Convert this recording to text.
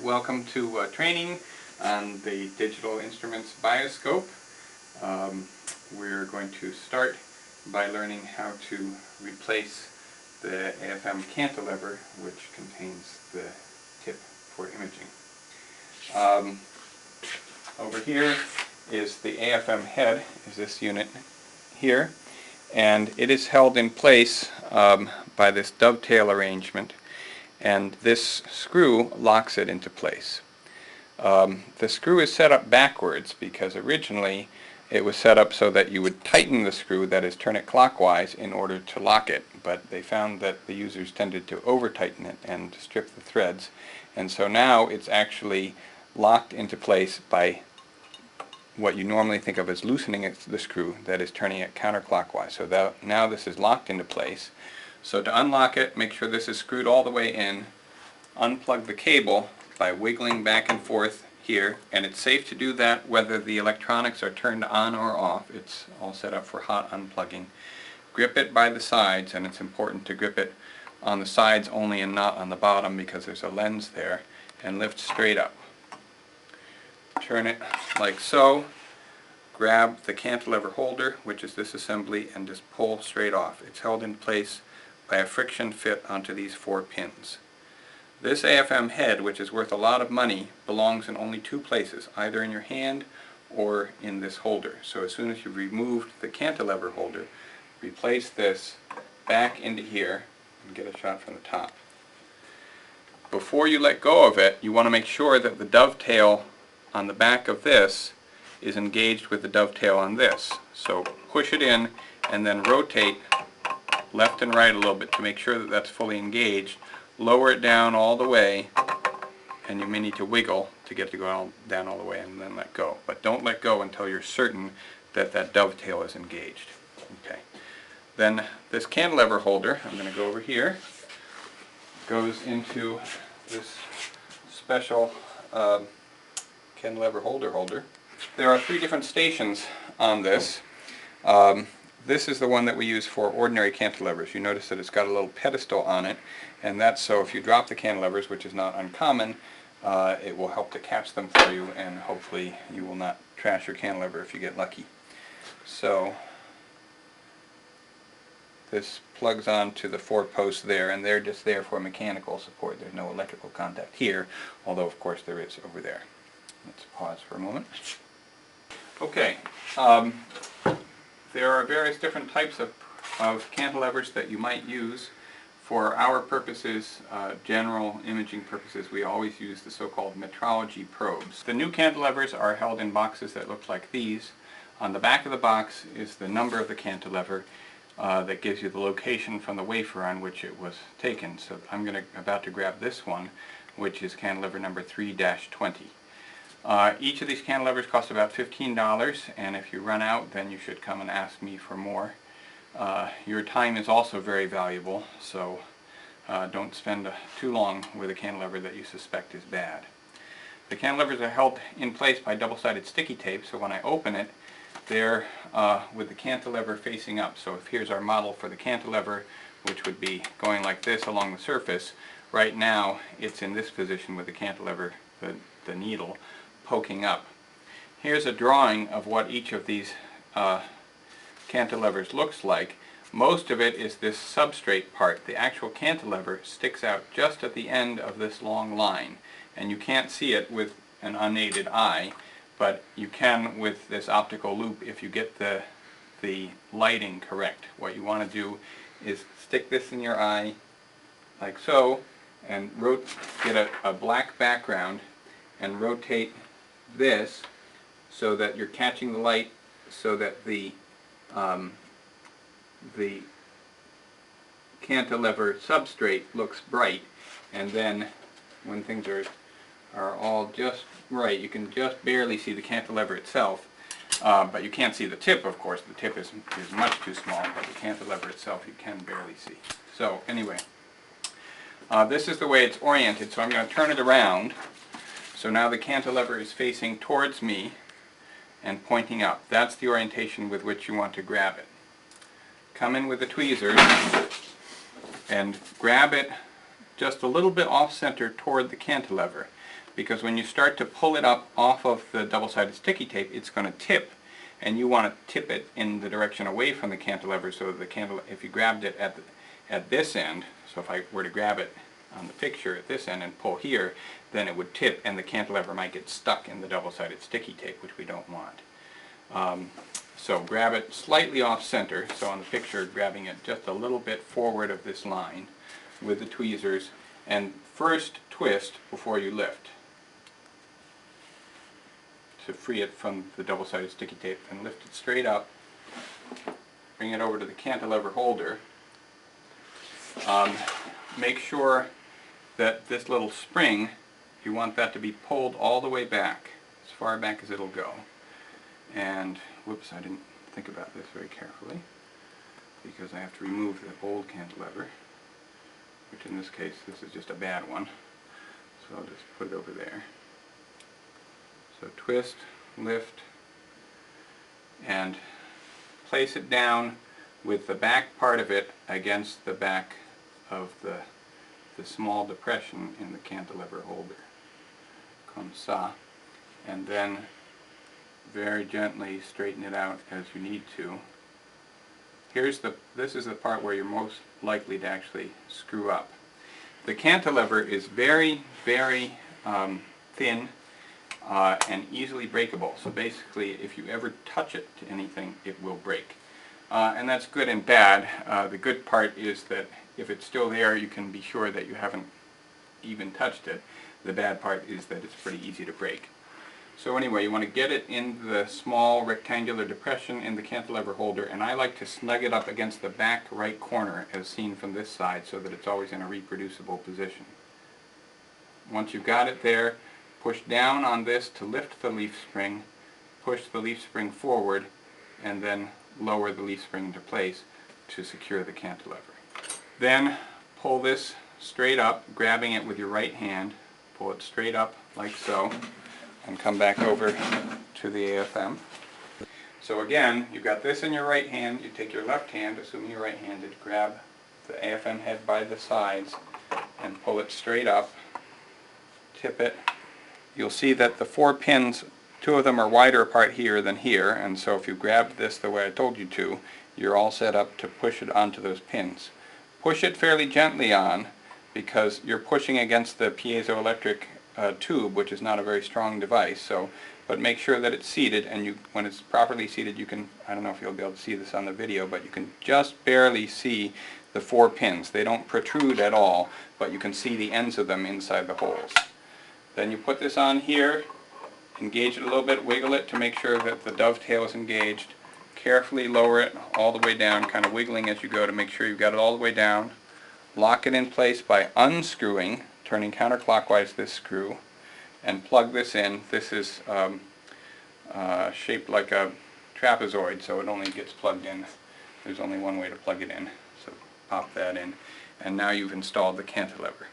welcome to training on the digital instruments Bioscope. We're going to start by learning how to replace the Afm Cantilever, which contains the tip for imaging. Over here is the Afm head, is this unit here, and it is held in place by this dovetail arrangement, and this screw locks it into place. The screw is set up backwards because originally it was set up so that you would tighten the screw, that is, turn it clockwise in order to lock it, but they found that the users tended to over-tighten it and strip the threads, and so now it's actually locked into place by what you normally think of as loosening the screw, that is, turning it counterclockwise. So now this is locked into place. So to unlock it, make sure this is screwed all the way in, unplug the cable by wiggling back and forth here, and it's safe to do that whether the electronics are turned on or off. It's all set up for hot unplugging. Grip it by the sides, and it's important to grip it on the sides only and not on the bottom because there's a lens there, and lift straight up. Turn it like so. Grab the cantilever holder, which is this assembly, and just pull straight off. It's held in place by a friction fit onto these 4 pins. This Afm head, which is worth a lot of money, belongs in only 2 places, either in your hand or in this holder. So as soon as you've removed the cantilever holder, replace this back into here and get a shot from the top. Before you let go of it, you want to make sure that the dovetail on the back of this is engaged with the dovetail on this. So push it in and then rotate left and right a little bit to make sure that that's fully engaged. Lower it down all the way, and you may need to wiggle to get it to go down all the way and then let go. But don't let go until you're certain that that dovetail is engaged. Okay. Then this cantilever holder, I'm going to go over here, goes into this special cantilever holder. There are 3 different stations on this. This is the one that we use for ordinary cantilevers. You notice that it's got a little pedestal on it, and that's so if you drop the cantilevers, which is not uncommon, it will help to catch them for you, and hopefully you will not trash your cantilever if you get lucky. So this plugs on to the 4 posts there, and they're just there for mechanical support. There's no electrical contact here, although of course there is over there. Let's pause for a moment. Okay. There are various different types of cantilevers that you might use. For our purposes, general imaging purposes, we always use the so-called metrology probes. The new cantilevers are held in boxes that look like these. On the back of the box is the number of the cantilever that gives you the location from the wafer on which it was taken. So I'm about to grab this one, which is cantilever number 3-20. Each of these cantilevers costs about $15, and if you run out, then you should come and ask me for more. Your time is also very valuable, so don't spend too long with a cantilever that you suspect is bad. The cantilevers are held in place by double-sided sticky tape, so when I open it, they're with the cantilever facing up. So if here's our model for the cantilever, which would be going like this along the surface, right now it's in this position with the cantilever, the needle, poking up. Here's a drawing of what each of these cantilevers looks like. Most of it is this substrate part. The actual cantilever sticks out just at the end of this long line, and you can't see it with an unaided eye, but you can with this optical loop if you get the lighting correct. What you want to do is stick this in your eye like so, and get a black background and rotate this so that you're catching the light, so that the cantilever substrate looks bright, and then when things are all just right, you can just barely see the cantilever itself, but you can't see the tip, of course. The tip is much too small, but the cantilever itself you can barely see. So anyway, this is the way it's oriented, so I'm going to turn it around. So now the cantilever is facing towards me and pointing up. That's the orientation with which you want to grab it. Come in with the tweezers and grab it just a little bit off-center toward the cantilever. because when you start to pull it up off of the double-sided sticky tape, it's going to tip, and you want to tip it in the direction away from the cantilever, so that if you grabbed it at this end, so if I were to grab it on the picture at this end and pull here, then it would tip and the cantilever might get stuck in the double-sided sticky tape, which we don't want. So grab it slightly off center, so on the picture grabbing it just a little bit forward of this line with the tweezers, and first twist before you lift to free it from the double-sided sticky tape, and lift it straight up, bring it over to the cantilever holder. Make sure that this little spring, you want that to be pulled all the way back, as far back as it'll go. And, whoops, I didn't think about this very carefully, because I have to remove the old cantilever, which in this case, this is just a bad one. So I'll just put it over there. So twist, lift, and place it down with the back part of it against the back of the small depression in the cantilever holder. Comme ça. And then very gently straighten it out as you need to. This is the part where you're most likely to actually screw up. The cantilever is very, very thin and easily breakable. So basically, if you ever touch it to anything, it will break. And that's good and bad. The good part is that if it's still there, you can be sure that you haven't even touched it. The bad part is that it's pretty easy to break. So anyway, you want to get it in the small rectangular depression in the cantilever holder, and I like to snug it up against the back right corner as seen from this side, so that it's always in a reproducible position. Once you've got it there, push down on this to lift the leaf spring, push the leaf spring forward, and then lower the leaf spring into place to secure the cantilever. Then pull this straight up, grabbing it with your right hand, pull it straight up like so, and come back over to the AFM. So again, you've got this in your right hand, you take your left hand, assuming you're right-handed, grab the AFM head by the sides and pull it straight up, tip it. You'll see that the 4 pins, 2 of them are wider apart here than here, and so if you grab this the way I told you to, you're all set up to push it onto those pins. Push it fairly gently on, because you're pushing against the piezoelectric tube, which is not a very strong device. But make sure that it's seated, and when it's properly seated, you can, I don't know if you'll be able to see this on the video, but you can just barely see the 4 pins. They don't protrude at all, but you can see the ends of them inside the holes. Then you put this on here, engage it a little bit, wiggle it to make sure that the dovetail is engaged. Carefully lower it all the way down, kind of wiggling as you go to make sure you've got it all the way down. Lock it in place by unscrewing, turning counterclockwise this screw, and plug this in. This is shaped like a trapezoid, so it only gets plugged in. There's only one way to plug it in, so pop that in. And now you've installed the cantilever.